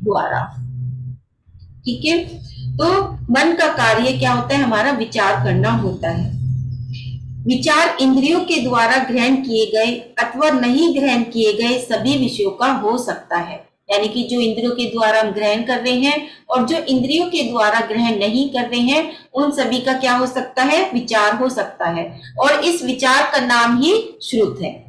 द्वारा। ठीक है, तो मन का कार्य क्या होता है, हमारा विचार करना होता है। विचार इंद्रियों के द्वारा ग्रहण किए गए अथवा नहीं ग्रहण किए गए सभी विषयों का हो सकता है। यानी कि जो इंद्रियों के द्वारा हम ग्रहण कर रहे हैं और जो इंद्रियों के द्वारा ग्रहण नहीं कर रहे हैं, उन सभी का क्या हो सकता है, विचार हो सकता है। और इस विचार का नाम ही श्रुत है।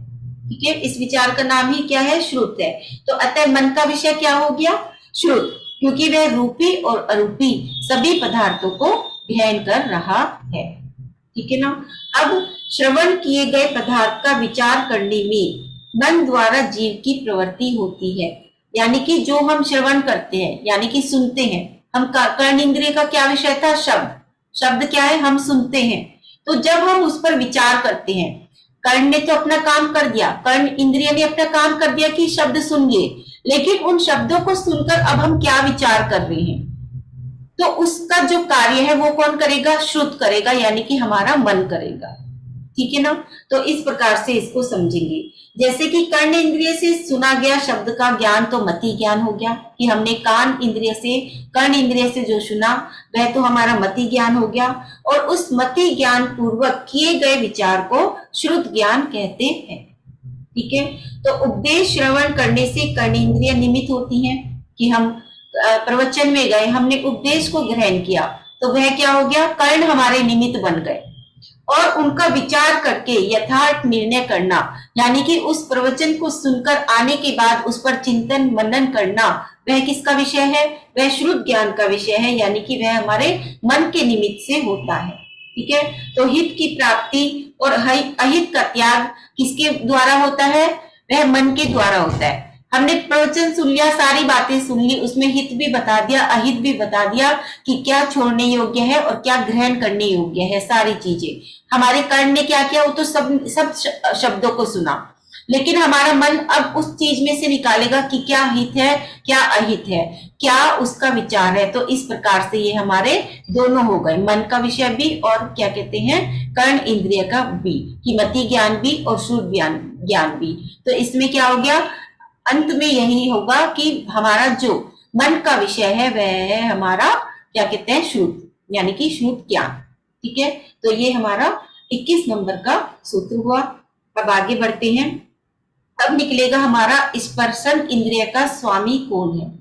ठीक है, इस विचार का नाम ही क्या है, श्रुत है। तो अतः मन का विषय क्या हो गया, श्रुत, क्योंकि वह रूपी और अरूपी सभी पदार्थों को ग्रहण कर रहा है। ठीक है ना। अब श्रवण किए गए पदार्थ का विचार करने में मन द्वारा जीव की प्रवृत्ति होती है। यानी कि जो हम श्रवण करते हैं, यानी कि सुनते हैं, हम कर्ण इंद्रिय का क्या विषय था, शब्द। शब्द क्या है, हम सुनते हैं। तो जब हम उस पर विचार करते हैं, कर्ण ने तो अपना काम कर दिया, कर्ण इंद्रिय ने अपना काम कर दिया कि शब्द सुन लिए, लेकिन उन शब्दों को सुनकर अब हम क्या विचार कर रहे हैं, तो उसका जो कार्य है वो कौन करेगा, श्रुत करेगा, यानी कि हमारा मन करेगा। ठीक है ना। तो इस प्रकार से इसको समझेंगे। जैसे कि कर्ण इंद्रिय से सुना गया शब्द का ज्ञान तो मति ज्ञान हो गया, कि हमने कान इंद्रिय से, कर्ण इंद्रिय से जो सुना वह तो हमारा मति ज्ञान हो गया, और उस मति ज्ञान पूर्वक किए गए विचार को श्रुत ज्ञान कहते हैं। ठीक है, तो उपदेश श्रवण करने से कर्ण इंद्रिय निमित्त होती हैं, कि हम प्रवचन में गए, हमने उपदेश को ग्रहण किया, तो वह क्या हो गया, कर्ण हमारे निमित्त बन गए। और उनका विचार करके यथार्थ निर्णय करना, यानी कि उस प्रवचन को सुनकर आने के बाद उस पर चिंतन मनन करना, वह किसका विषय है, वह श्रुत ज्ञान का विषय है, यानी कि वह हमारे मन के निमित्त से होता है। ठीक है, तो हित की प्राप्ति और अहित का त्याग किसके द्वारा होता है, वह मन के द्वारा होता है। हमने प्रवचन सुन लिया, सारी बातें सुन ली, उसमें हित भी बता दिया, अहित भी बता दिया कि क्या छोड़ने योग्य है और क्या ग्रहण करने योग्य है। सारी चीजें हमारे कर्ण ने क्या किया, वो तो सब शब्दों को सुना, लेकिन हमारा मन अब उस चीज में से निकालेगा कि क्या हित है, क्या अहित है, क्या उसका विचार है। तो इस प्रकार से ये हमारे दोनों हो गए, मन का विषय भी और क्या कहते हैं, कर्ण इंद्रिय का भी, कि मति ज्ञान भी और श्रुत ज्ञान भी। तो इसमें क्या हो गया, अंत में यही होगा कि हमारा जो मन का विषय है वह है हमारा क्या कहते हैं, श्रुत, यानी कि श्रुत ज्ञान। ठीक है, तो ये हमारा 21 नंबर का सूत्र हुआ। अब आगे बढ़ते हैं। अब निकलेगा हमारा स्पर्शन इंद्रिय का स्वामी कौन है।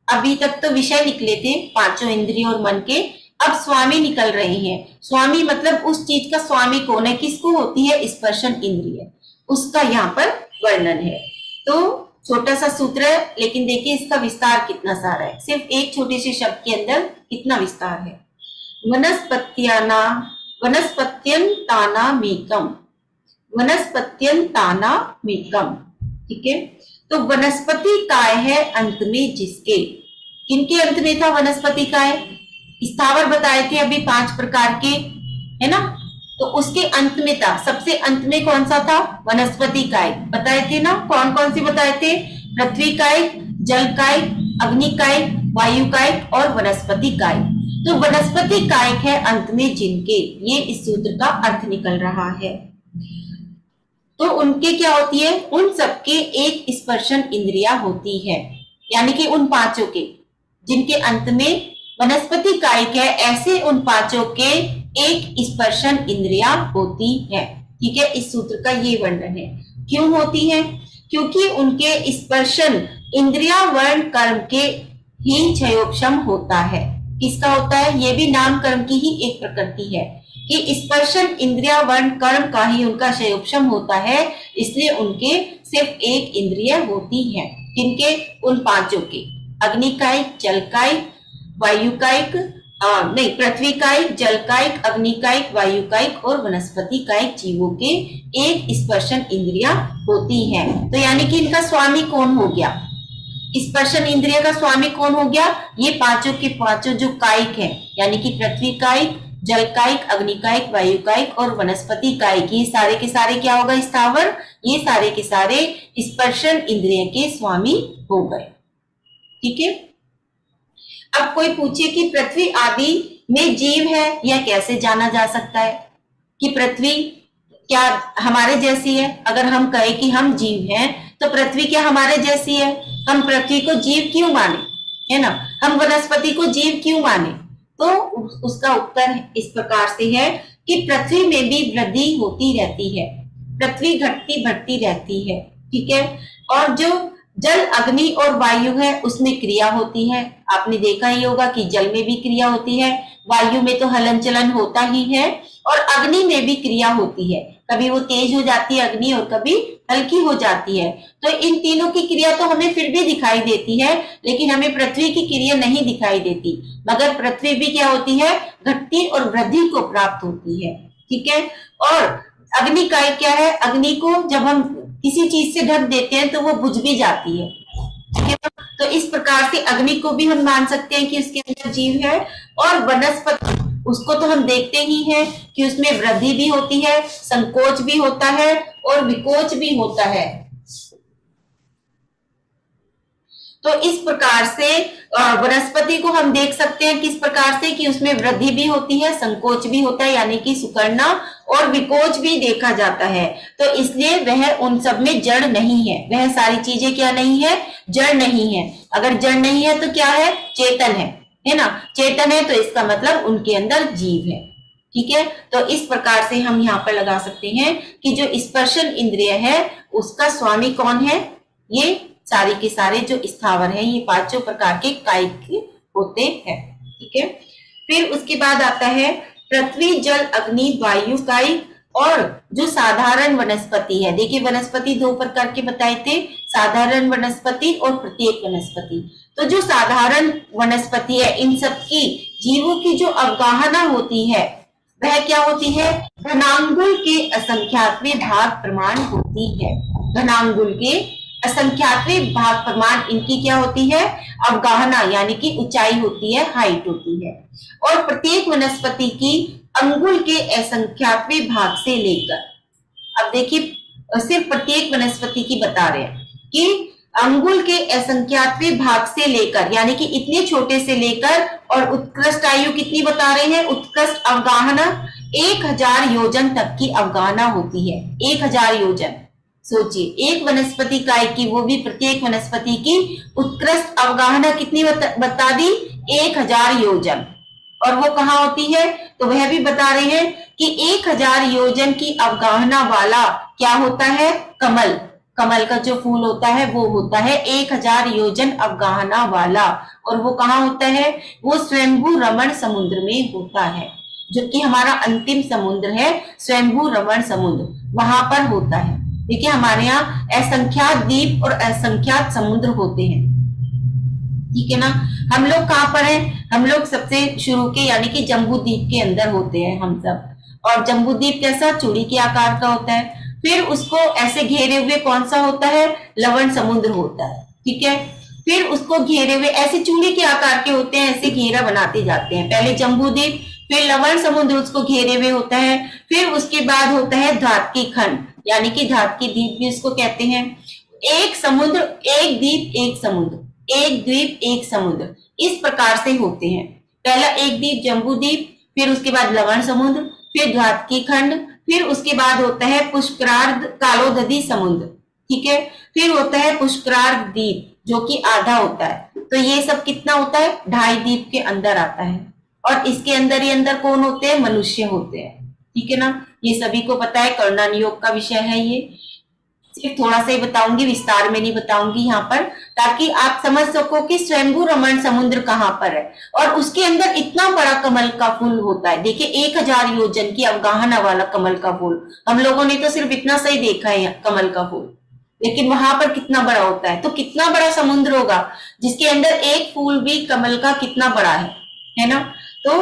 अभी तक तो विषय निकले थे पांचों इंद्रियों और मन के, अब स्वामी निकल रहे हैं। स्वामी मतलब उस चीज का स्वामी कौन है, किसको होती है स्पर्शन इंद्रिय, उसका यहाँ पर वर्णन है। तो छोटा सा सूत्र है, लेकिन देखिए इसका विस्तार कितना सारा है, सिर्फ एक छोटे से शब्द के अंदर कितना विस्तार है। वनस्पत्यंतानामेकम, वनस्पत्यंतानामेकम। ठीक है, तो वनस्पति काय है अंत में जिसके, किनके अंत में था वनस्पति काय, स्थावर बताए थे अभी 5 प्रकार के, है ना, तो उसके अंत में था, सबसे अंत में कौन सा था, वनस्पति कायिक बताए थे ना। कौन कौन से बताए थे, पृथ्वी कायिक, जल कायिक, अग्नि कायिक, वायु कायिक और वनस्पति कायिक। तो वनस्पति कायिक है अंत में जिनके, ये इस सूत्र का अर्थ निकल रहा है। तो उनके क्या होती है, उन सबके एक स्पर्शन इंद्रिया होती है, यानी कि उन पांचों के जिनके अंत में वनस्पति कायिक है, ऐसे उन पांचों के एक स्पर्शन इंद्रिया होती है। ठीक है, इस सूत्र का ये वर्णन है। क्यों होती है, क्योंकि उनके स्पर्शन इंद्रिया वर्ण कर्म के ही क्षयोक्षम होता है। किसका होता है, ये भी नाम कर्म की ही एक प्रकृति है कि स्पर्शन इंद्रिया वर्ण कर्म का ही उनका क्षयोक्षम होता है, इसलिए उनके सिर्फ एक इंद्रिय होती है। किनके, उन पांचों के, अग्नि कायिक, जल कायिक, वायु कायिक, नहीं पृथ्वी कायिक, जल कायिक, अग्नि कायिक, वायु कायिक और वनस्पति कायिक जीवों के एक स्पर्शन इंद्रिया होती है। तो यानी कि इनका स्वामी कौन हो गया, स्पर्शन इंद्रिय का स्वामी कौन हो गया, ये पांचों के पांचों जो कायिक है, यानी कि पृथ्वी कायिक, जल कायिक, अग्नि कायिक, वायु कायिक और वनस्पति कायिक, ये सारे के सारे क्या होगा, स्थावर, ये सारे के सारे स्पर्शन इंद्रिय के स्वामी हो गए। ठीक है, अब कोई पूछे कि पृथ्वी आदि में जीव है, यह कैसे जाना जा सकता है कि पृथ्वी क्या हमारे जैसी है। अगर हम कहें कि हम जीव हैं, तो पृथ्वी क्या हमारे जैसी है, हम पृथ्वी को जीव क्यों माने, है ना। हम वनस्पति को जीव क्यों माने, तो उसका उत्तर इस प्रकार से है कि पृथ्वी में भी वृद्धि होती रहती है, पृथ्वी घटती बढ़ती रहती है, ठीक है। और जो जल, अग्नि और वायु है उसमें क्रिया होती है। आपने देखा ही होगा कि जल में भी क्रिया होती है, वायु में तो हलन चलन होता ही है, और अग्नि में भी क्रिया होती है। कभी वो तेज हो जाती है अग्नि और कभी हल्की हो जाती है। तो इन तीनों की क्रिया तो हमें फिर भी दिखाई देती है, लेकिन हमें पृथ्वी की क्रिया नहीं दिखाई देती। मगर पृथ्वी भी क्या होती है, घटती और वृद्धि को प्राप्त होती है, ठीक है। और अग्नि का क्या है, अग्नि को जब हम किसी चीज से ढक देते हैं तो वो बुझ भी जाती है, ठीक है। तो इस प्रकार से अग्नि को भी हम मान सकते हैं कि उसके अंदर जीव है। और वनस्पति, उसको तो हम देखते ही हैं कि उसमें वृद्धि भी होती है, संकोच भी होता है और विकोच भी होता है। तो इस प्रकार से वनस्पति को हम देख सकते हैं किस प्रकार से कि उसमें वृद्धि भी होती है, संकोच भी होता है यानी कि सिकुड़ना, और विकोच भी देखा जाता है। तो इसलिए वह उन सब में जड़ नहीं है, वह सारी चीजें क्या नहीं है, जड़ नहीं है। अगर जड़ नहीं है तो क्या है, चेतन है ना। चेतन है तो इसका मतलब उनके अंदर जीव है, ठीक है। तो इस प्रकार से हम यहाँ पर लगा सकते हैं कि जो स्पर्शन इंद्रिय है उसका स्वामी कौन है, ये सारे के सारे जो स्थावर हैं, ये पांचों प्रकार के कायिक होते हैं, ठीक है। फिर उसके बाद आता है पृथ्वी, जल, अग्नि, वायु कायिक, और जो साधारण वनस्पति है। देखिए वनस्पति दो प्रकार के बताए थे, साधारण वनस्पति और प्रत्येक वनस्पति। तो जो साधारण वनस्पति है, इन सबकी जीवों की जो अवगाहना होती है वह क्या होती है, घनांगुल के असंख्यातवें भाग प्रमाण होती है। घनांगुल के असंख्यातवें भाग प्रमाण इनकी क्या होती है, अवगाहना यानी कि ऊंचाई होती है, हाइट होती है। और प्रत्येक वनस्पति की अंगुल के असंख्यातवें भाग से लेकर, अब देखिए सिर्फ प्रत्येक वनस्पति की बता रहे हैं कि अंगुल के असंख्यातवें भाग से लेकर यानी कि इतने छोटे से लेकर, और उत्कृष्ट आयु कितनी बता रहे हैं, उत्कृष्ट अवगाहना 1000 योजन तक की अवगाहना होती है। 1000 योजन, सोचिए एक वनस्पति काय की, वो भी प्रत्येक वनस्पति की उत्कृष्ट अवगाहना कितनी बता दी, 1000 योजन। और वो कहाँ होती है, तो वह भी बता रहे हैं कि 1000 योजन की अवगाहना वाला क्या होता है, कमल। कमल का जो फूल होता है वो होता है 1000 योजन अवगाहना वाला। और वो कहाँ होता है, वो स्वयंभू रमण समुद्र में होता है, जो कि हमारा अंतिम समुद्र है, स्वयंभू रमण समुद्र, वहां पर होता है। देखिए हमारे यहाँ असंख्यात द्वीप और असंख्यात समुद्र होते हैं, ठीक है ना। हम लोग कहाँ पर हैं, हम लोग सबसे शुरू के यानी कि जम्बू द्वीप के अंदर होते हैं हम सब। और जम्बू द्वीप कैसा, चूड़ी के आकार का होता है। फिर उसको ऐसे घेरे हुए कौन सा होता है, लवण समुद्र होता है, ठीक है। फिर उसको घेरे हुए ऐसे चूड़ी के आकार के होते हैं, ऐसे घेरा बनाते जाते हैं। पहले जम्बू द्वीप, फिर लवण समुद्र उसको घेरे हुए होता है। फिर उसके बाद होता है धातकी खंड यानी कि धातकी द्वीप भी इसको कहते हैं। एक समुद्र, एक द्वीप, एक समुद्र, एक द्वीप, एक समुद्र, इस प्रकार से होते हैं। पहला एक द्वीप जम्बू द्वीप, फिर उसके बाद लवण समुद्र, फिर धातकी खंड, फिर उसके बाद होता है पुष्करार्ध कालोदधी समुद्र, ठीक है। फिर होता है पुष्करार्ध द्वीप जो कि आधा होता है। तो ये सब कितना होता है, 2.5 द्वीप के अंदर आता है। और इसके अंदर ही अंदर कौन होते हैं, मनुष्य होते हैं, ठीक है ना। ये सभी को पता है, करुणा नियोग का विषय है ये। सिर्फ थोड़ा सा ही बताऊंगी, विस्तार में नहीं बताऊंगी यहाँ पर, ताकि आप समझ सको कि स्वयंभू रमण समुद्र कहाँ पर है। और उसके अंदर इतना बड़ा कमल का फूल होता है। देखिए 1000 योजन की अवगाहना वाला कमल का फूल, हम लोगों ने तो सिर्फ इतना सही देखा है कमल का फूल, लेकिन वहां पर कितना बड़ा होता है। तो कितना बड़ा समुद्र होगा जिसके अंदर एक फूल भी कमल का कितना बड़ा है ना। तो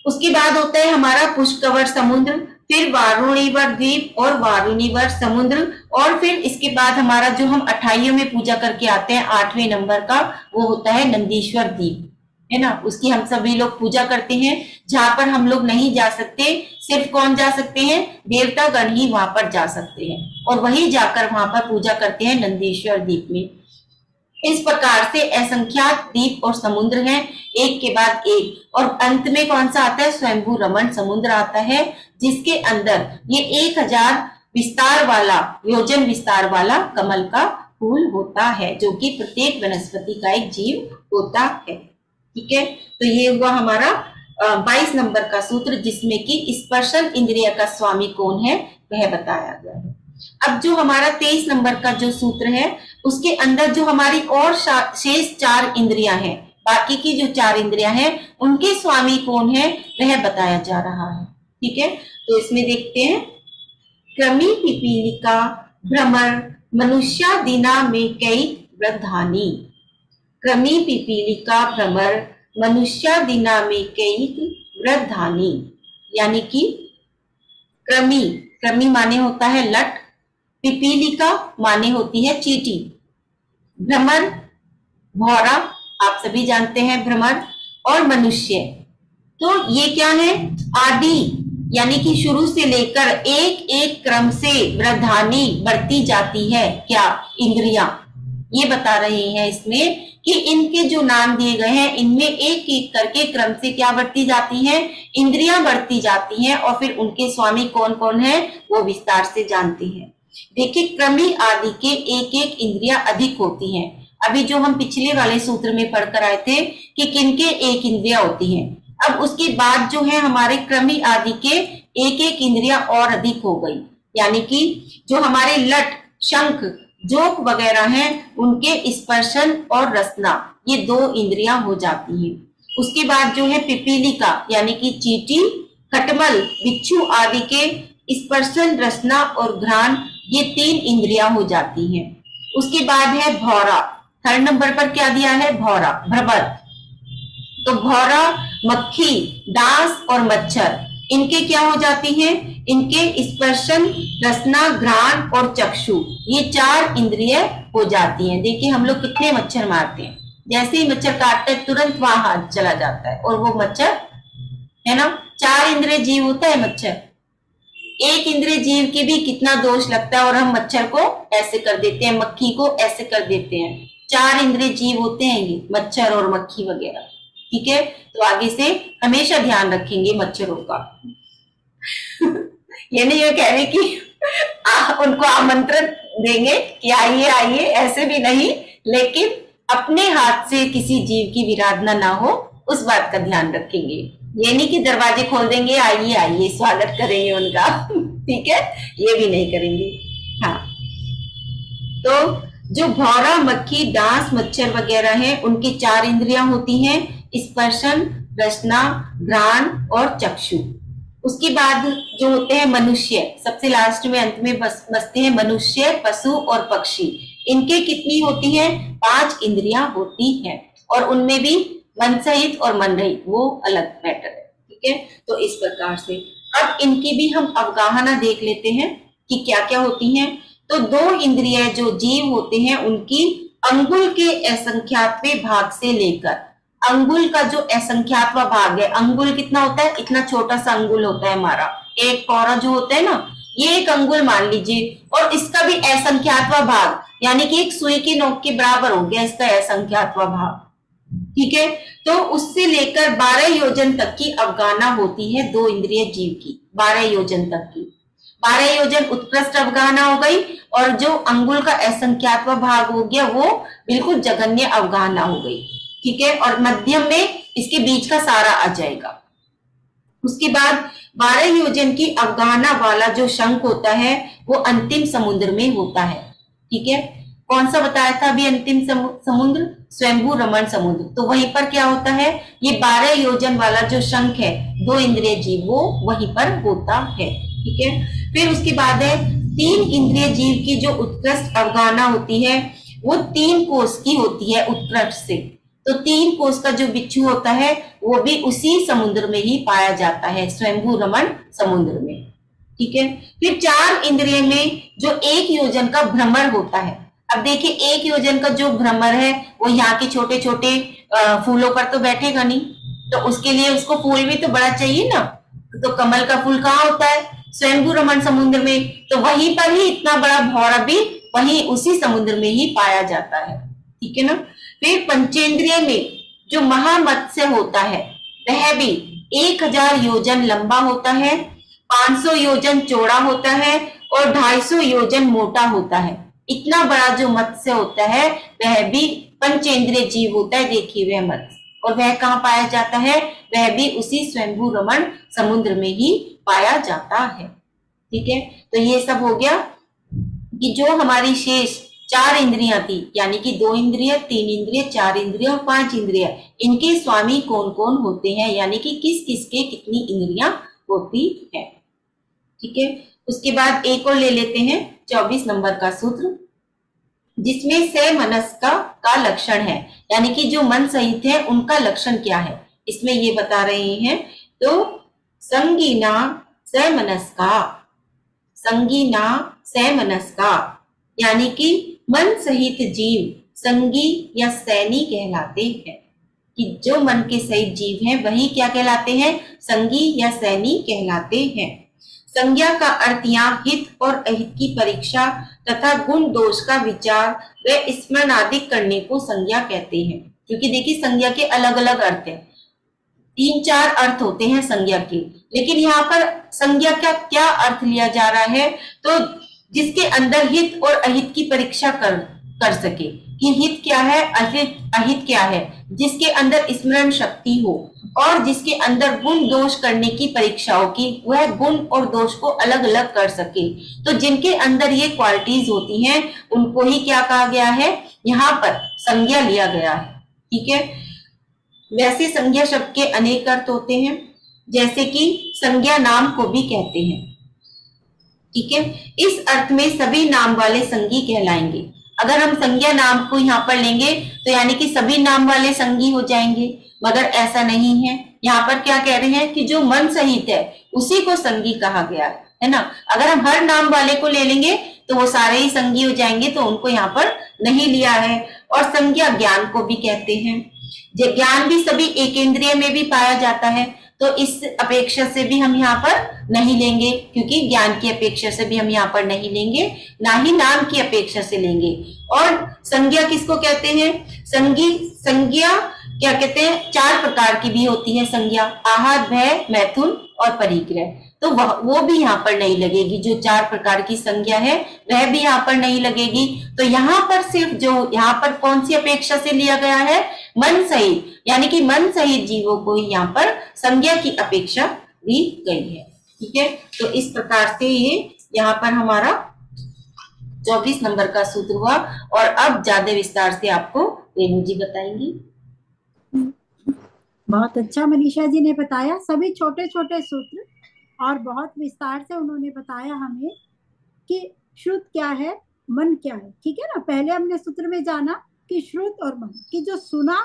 उसके बाद होता है हमारा पुष्कवर समुद्र, फिर वारुणीवर द्वीप और वारुणीवर समुद्र, और फिर इसके बाद हमारा जो हम 28 में पूजा करके आते हैं 8वें नंबर का, वो होता है नंदीश्वर द्वीप, है ना। उसकी हम सभी लोग पूजा करते हैं, जहां पर हम लोग नहीं जा सकते, सिर्फ कौन जा सकते हैं, देवता गण ही वहां पर जा सकते हैं, और वही जाकर वहां पर पूजा करते हैं नंदीश्वर द्वीप में। इस प्रकार से असंख्यात द्वीप और समुद्र हैं, एक के बाद एक। और अंत में कौन सा आता है, स्वयंभू रमण समुद्र आता है, जिसके अंदर ये 1000 विस्तार वाला, योजन विस्तार वाला कमल का फूल होता है, जो कि प्रत्येक वनस्पति का एक जीव होता है। ठीक है, तो ये हुआ हमारा 22 नंबर का सूत्र, जिसमें कि स्पर्शन इंद्रिय का स्वामी कौन है वह बताया गया है। अब जो हमारा 23 नंबर का जो सूत्र है, उसके अंदर जो हमारी और शेष 4 इंद्रियां हैं, बाकी की जो 4 इंद्रियां हैं, उनके स्वामी कौन है वह बताया जा रहा है। ठीक है, तो इसमें देखते हैं, क्रमी पिपीलिका भ्रमर मनुष्यादिना में कई वृद्धानी। क्रमी पिपीलिका भ्रमर मनुष्यादिना में कई वृद्धानी, यानी कि क्रमी, क्रमी माने होता है लट, पिपीलिका माने होती है चींटी, भ्रमर भौरा आप सभी जानते हैं भ्रमर, और मनुष्य, तो ये क्या है, आदि यानी कि शुरू से लेकर एक एक क्रम से वृद्धानी बढ़ती जाती है, क्या, इंद्रियां। ये बता रहे हैं इसमें कि इनके जो नाम दिए गए हैं, इनमें एक एक करके क्रम से क्या बढ़ती जाती हैं, इंद्रियां बढ़ती जाती हैं, और फिर उनके स्वामी कौन कौन है वो विस्तार से जानते हैं। देखिए, क्रमी आदि के एक एक इंद्रियां अधिक होती हैं। अभी जो हम पिछले वाले सूत्र में पढ़कर आए थे कि किनके एक इंद्रियां होती हैं, अब उसके बाद जो है हमारे क्रमी आदि के एक एक इंद्रियां और अधिक हो गई, यानी कि जो हमारे लट, शंख, जोक वगैरह हैं, उनके स्पर्शन और रसना, ये 2 इंद्रियां हो जाती हैं। उसके बाद जो है पिपीलिका यानी कि चींटी, खटमल, बिच्छू आदि के स्पर्शन, रसना और घ्राण, ये 3 इंद्रियां हो जाती हैं। उसके बाद है भौरा, 3rd नंबर पर क्या दिया है, भौरा, भ्रमर। तो भौरा, मक्खी, डांस और मच्छर, इनके क्या हो जाती हैं, इनके स्पर्शन, रसना, घ्राण और चक्षु, ये 4 इंद्रिय हो जाती हैं। देखिए हम लोग कितने मच्छर मारते हैं, जैसे ही मच्छर काटते हैं तुरंत वहां हाथ चला जाता है और वो मच्छर है ना, 4 इंद्रिय जीव होता है मच्छर। एक इंद्रिय जीव के भी कितना दोष लगता है, और हम मच्छर को ऐसे कर देते हैं, मक्खी को ऐसे कर देते हैं। 4 इंद्रिय जीव होते हैं ये मच्छर और मक्खी वगैरह। ठीक है, तो आगे से हमेशा ध्यान रखेंगे मच्छरों का। ये नहीं ये कह रहे कि उनको आमंत्रण देंगे कि आइए आइए, ऐसे भी नहीं, लेकिन अपने हाथ से किसी जीव की विराधना ना हो, उस बात का ध्यान रखेंगे। ये नहीं कि दरवाजे खोल देंगे, आइए आइए, स्वागत करेंगे उनका। ठीक है, ये भी नहीं करेंगे। हाँ, तो जो भौरा, मक्खी, डांस, मच्छर वगैरह हैं, उनकी 4 इंद्रियां होती हैं, स्पर्शन, रसना, घ्राण और चक्षु। उसके बाद जो होते हैं मनुष्य, सबसे लास्ट में अंत में बसते हैं मनुष्य, पशु और पक्षी। इनके कितनी होती हैं, 5 इंद्रियां होती हैं, और उनमें भी मन सहित और मन रहित, वो अलग मैटर है। ठीक है, तो इस प्रकार से अब इनकी भी हम अवगाहना देख लेते हैं कि क्या क्या होती हैं। तो 2 इंद्रिय जो जीव होते हैं, उनकी अंगुल के असंख्यातवें भाग से लेकर, अंगुल का जो असंख्यातवां भाग है, अंगुल कितना होता है, इतना छोटा सा अंगुल होता है हमारा, एक पौरा जो होता है ना, ये एक अंगुल मान लीजिए, और इसका भी असंख्यातवां भाग, यानी कि एक सुई की नोक के बराबर हो गया इसका असंख्यातवां भाग। ठीक है, तो उससे लेकर 12 योजन तक की अवगाहना होती है 2 इंद्रिय जीव की, 12 योजन तक की। 12 योजन उत्कृष्ट अवगाहना हो गई, और जो अंगुल का असंख्यातवां भाग हो गया वो बिल्कुल जघन्य अवगाहना हो गई। ठीक है, और मध्यम में इसके बीच का सारा आ जाएगा। उसके बाद 12 योजन की अवगाहना वाला जो शंख होता है वो अंतिम समुद्र में होता है। ठीक है, कौन सा बताया था अभी अंतिम समुद्र, स्वयंभू रमण समुद्र, तो वहीं पर क्या होता है, ये 12 योजन वाला जो शंख है, 2 इंद्रिय जीव, वो वहीं पर होता है। ठीक है, फिर उसके बाद है 3 इंद्रिय जीव की जो उत्कृष्ट अवगाहना होती है, वो 3 कोष की होती है उत्कृष्ट से। तो 3 कोष का जो बिच्छू होता है वो भी उसी समुद्र में ही पाया जाता है, स्वयंभू रमण समुद्र में। ठीक है, फिर 4 इंद्रिय में जो 1 योजन का भ्रमर होता है। अब देखिए 1 योजन का जो भ्रमर है वो यहाँ के छोटे छोटे फूलों पर तो बैठेगा नहीं, तो उसके लिए उसको फूल भी तो बड़ा चाहिए ना। तो कमल का फूल कहाँ होता है, स्वयंभू रमण समुद्र में, तो वहीं पर ही इतना बड़ा भौरा भी वहीं उसी समुद्र में ही पाया जाता है। ठीक है ना। फिर पंचेंद्रिय में जो महामत्स्य होता है वह भी 1000 योजन लंबा होता है, 500 योजन चौड़ा होता है और 250 योजन मोटा होता है। इतना बड़ा जो मत्स्य होता है वह भी पंचेंद्रिय जीव होता है, देखिए वह मत्स्य, और वह कहाँ पाया जाता है, वह भी उसी स्वयंभू रमण समुद्र में ही पाया जाता है। ठीक है, तो ये सब हो गया कि जो हमारी शेष चार इंद्रियां थी, यानी कि 2 इंद्रिय, 3 इंद्रिय, 4 इंद्रिय और 5 इंद्रिय, इनके स्वामी कौन कौन होते हैं, यानी कि किस किस के कितनी इंद्रियां होती है। ठीक है, उसके बाद एक और ले लेते हैं 24 नंबर का सूत्र, जिसमें से मनस्का का लक्षण है, यानी कि जो मन सहित है उनका लक्षण क्या है, इसमें ये बता रहे हैं। तो संगीना समनस्का, संगीना समनस्का, यानी कि मन सहित जीव संगी या सैनी कहलाते हैं, कि जो मन के सहित जीव हैं वही क्या कहलाते हैं, संगी या सैनी कहलाते हैं। संज्ञा का अर्थ यहाँ हित और अहित की परीक्षा तथा गुण दोष का विचार व स्मरण आदि करने को संज्ञा कहते हैं। क्योंकि देखिए संज्ञा के अलग अलग अर्थ हैं, 3-4 अर्थ होते हैं संज्ञा के, लेकिन यहाँ पर संज्ञा का क्या अर्थ लिया जा रहा है, तो जिसके अंदर हित और अहित की परीक्षा कर सके कि हित क्या है, अहित क्या है, जिसके अंदर स्मरण शक्ति हो और जिसके अंदर गुण दोष करने की परीक्षा हो कि वह गुण और दोष को अलग अलग कर सके। तो जिनके अंदर ये क्वालिटीज होती हैं उनको ही क्या कहा गया है, यहाँ पर संज्ञा लिया गया है। ठीक है, वैसे संज्ञा शब्द के अनेक अर्थ होते हैं, जैसे कि संज्ञा नाम को भी कहते हैं। ठीक है, इस अर्थ में सभी नाम वाले संगी कहलाएंगे। अगर हम संज्ञा नाम को यहाँ पर लेंगे तो यानी कि सभी नाम वाले संगी हो जाएंगे, मगर ऐसा नहीं है। यहाँ पर क्या कह रहे हैं कि जो मन सहित है उसी को संगी कहा गया है ना। अगर हम हर नाम वाले को ले लेंगे तो वो सारे ही संगी हो जाएंगे, तो उनको यहाँ पर नहीं लिया है। और संज्ञा ज्ञान को भी कहते हैं, ज्ञान भी सभी एक इंद्रिय में भी पाया जाता है, तो इस अपेक्षा से भी हम यहाँ पर नहीं लेंगे, क्योंकि ज्ञान की अपेक्षा से भी हम यहाँ पर नहीं लेंगे, ना ही नाम की अपेक्षा से लेंगे। और संज्ञा किसको कहते हैं, संज्ञा क्या कहते हैं, 4 प्रकार की भी होती है संज्ञा, आहार, भय, मैथुन और परिग्रह। तो वो भी यहाँ पर नहीं लगेगी, जो 4 प्रकार की संज्ञा है वह भी यहाँ पर नहीं लगेगी। तो यहाँ पर सिर्फ जो यहाँ पर कौन सी अपेक्षा से लिया गया है, मन सहित, यानी कि मन सहित जीवों को ही यहाँ पर संज्ञा की अपेक्षा दी गई है। ठीक है, तो इस प्रकार से ये यहाँ पर हमारा 24 नंबर का सूत्र हुआ। और अब ज्यादा विस्तार से आपको रेणु जी बताएंगी। बहुत अच्छा मनीषा जी ने बताया, सभी छोटे छोटे सूत्र और बहुत विस्तार से उन्होंने बताया हमें कि श्रुत क्या है, मन क्या है। ठीक है ना, पहले हमने सूत्र में जाना कि श्रुत और मन, कि जो सुना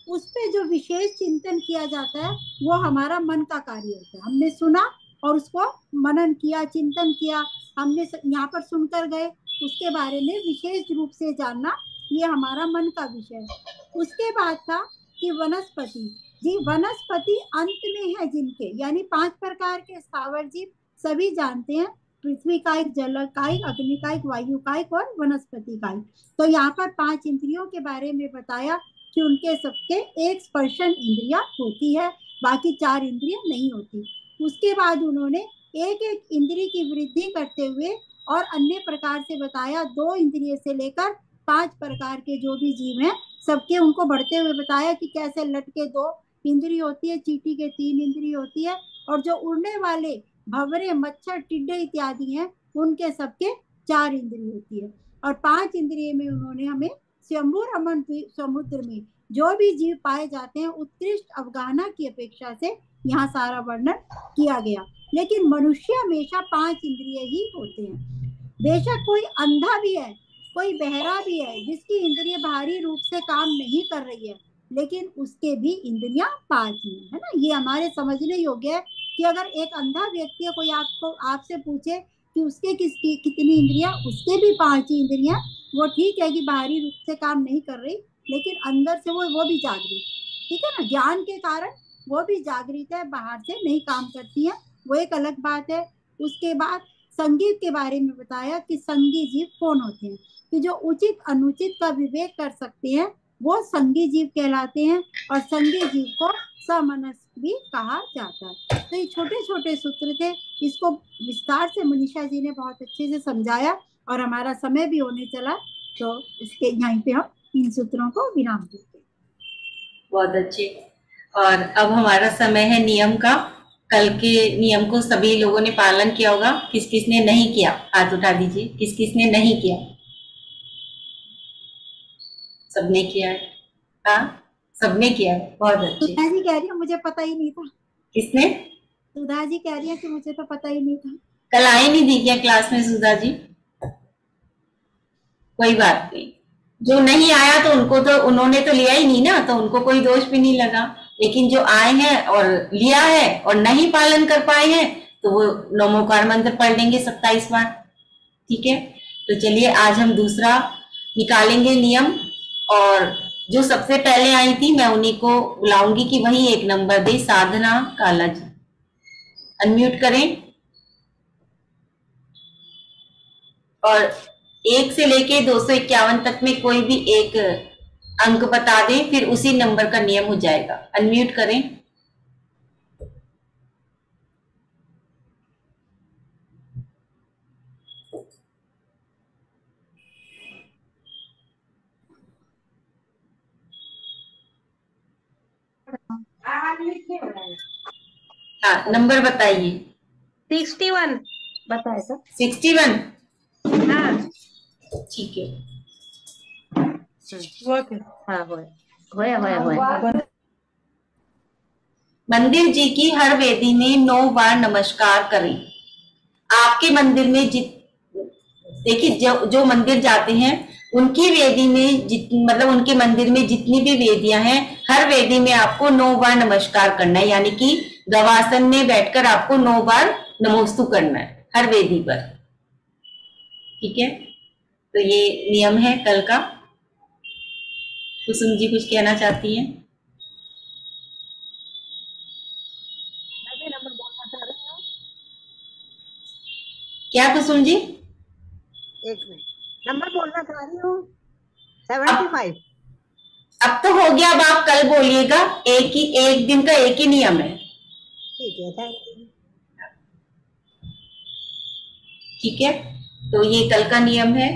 उस पे जो विशेष चिंतन किया जाता है वो हमारा मन का कार्य होता है। हमने सुना और उसको मनन किया, चिंतन किया, हमने यहाँ पर सुनकर गए, उसके बारे में विशेष रूप से जानना, ये हमारा मन का विषय है। उसके बाद था कि वनस्पति जी, वनस्पति अंत में है जिनके, यानी 5 प्रकार के स्थावर जीव सभी जानते हैं, पृथ्वी कायिक, जल कायिक, अग्नि कायिक, वायु कायिक और वनस्पति कायिक। तो यहाँ पर 5 इंद्रियों के बारे में बताया कि उनके सबके एक स्पर्शन इंद्रिया होती है, बाकी 4 इंद्रिया नहीं होती। उसके बाद उन्होंने एक एक इंद्रिय की वृद्धि करते हुए और अन्य प्रकार से बताया, 2 इंद्रिय से लेकर 5 प्रकार के जो भी जीव हैं सबके उनको बढ़ते हुए बताया कि कैसे लटके 2 इंद्रिय होती है, चींटी के 3 इंद्रिय होती है, और जो उड़ने वाले भंवरे, मच्छर, टिड्डे इत्यादि हैं उनके सबके 4 इंद्रिय होती है। और 5 इंद्रिय में उन्होंने हमें स्वयंभू रमण समुद्र में जो भी जीव पाए जाते हैं उत्कृष्ट अवगाहना की अपेक्षा से यहाँ सारा वर्णन किया गया। लेकिन मनुष्य हमेशा 5 इंद्रिय ही होते हैं। बेशक कोई अंधा भी है, कोई बहरा भी है, जिसकी इंद्रिय बाहरी रूप से काम नहीं कर रही है, लेकिन उसके भी इंद्रियां 5 ही है ना। ये हमारे समझने योग्य है कि अगर एक अंधा व्यक्ति है, कोई आपको आपसे पूछे कि उसके कितनी इंद्रियां, उसके भी 5 ही इंद्रियां, वो ठीक है कि बाहरी रूप से काम नहीं कर रही, लेकिन अंदर से वो भी जागृत, ठीक है ना, ज्ञान के कारण वो भी जागृत है, बाहर से नहीं काम करती है, वो एक अलग बात है। उसके बाद संगीत के बारे में बताया कि संगी जीव कौन होते हैं, कि जो उचित अनुचित का विवेक कर सकते हैं वो संगी जीव कहलाते हैं, और संगी जीव को समनस्क भी कहा जाता है। तो ये छोटे छोटे सूत्र थे, इसको विस्तार से मनीषा जी ने बहुत अच्छे से समझाया, और हमारा समय भी होने चला, तो इसके यहीं पे हम इन सूत्रों को विराम देते हैं। बहुत अच्छे। और अब हमारा समय है नियम का। कल के नियम को सभी लोगों ने पालन किया होगा। किस किस ने नहीं किया, हाथ उठा दीजिए। किस किस ने नहीं किया? सबने किया है। हाँ, सबने किया है, बहुत अच्छे। सुधा जी कह रही है मुझे पता ही नहीं था। किसने? सुधा जी कह रही है कि मुझे तो पता ही नहीं था। कल आई नहीं थी क्या क्लास में सुधा जी? कोई बात नहीं, जो नहीं आया तो उनको तो उन्होंने तो लिया ही नहीं ना, तो उनको कोई दोष भी नहीं लगा। लेकिन जो आए हैं और लिया है और नहीं पालन कर पाए हैं, तो वो नमोकार मंत्र पढ़ लेंगे 27 बार। ठीक है, तो चलिए आज हम दूसरा निकालेंगे नियम। और जो सबसे पहले आई थी मैं उन्हीं को बुलाऊंगी कि वही एक नंबर दे। साधना काला जी, अनम्यूट करें और 1 से लेके 251 तक में कोई भी एक अंक बता दें, फिर उसी नंबर का नियम हो जाएगा। अनम्यूट करें। हाँ, नंबर बताइए। 61 बताए सर। 61। हाँ ठीक है, हाँ होया। मंदिर जी की हर वेदी में 9 बार नमस्कार करें। आपके मंदिर में देखिए, जो मंदिर जाते हैं उनकी वेदी में मतलब उनके मंदिर में जितनी भी वेदियां हैं, हर वेदी में आपको 9 बार नमस्कार करना है। यानी कि गवासन में बैठकर आपको 9 बार नमोस्तु करना है हर वेदी पर। ठीक है, तो ये नियम है कल का। कुसुम जी कुछ कहना चाहती हैं? मैं भी नंबर बोलना चाह रही हूँ। क्या कुसुम जी? एक मिनट, नंबर बोलना चाह रही हूँ। 75। अब तो हो गया, अब आप कल बोलिएगा। एक दिन का एक ही नियम है। ठीक है, थैंक यू। ठीक है, तो ये कल का नियम है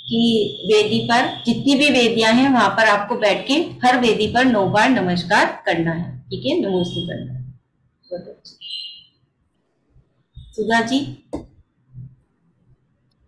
कि वेदी पर जितनी भी वेदियां हैं वहां पर आपको बैठ के हर वेदी पर 9 बार नमस्कार करना है। ठीक है, नमस्ते करना है। सुधा जी।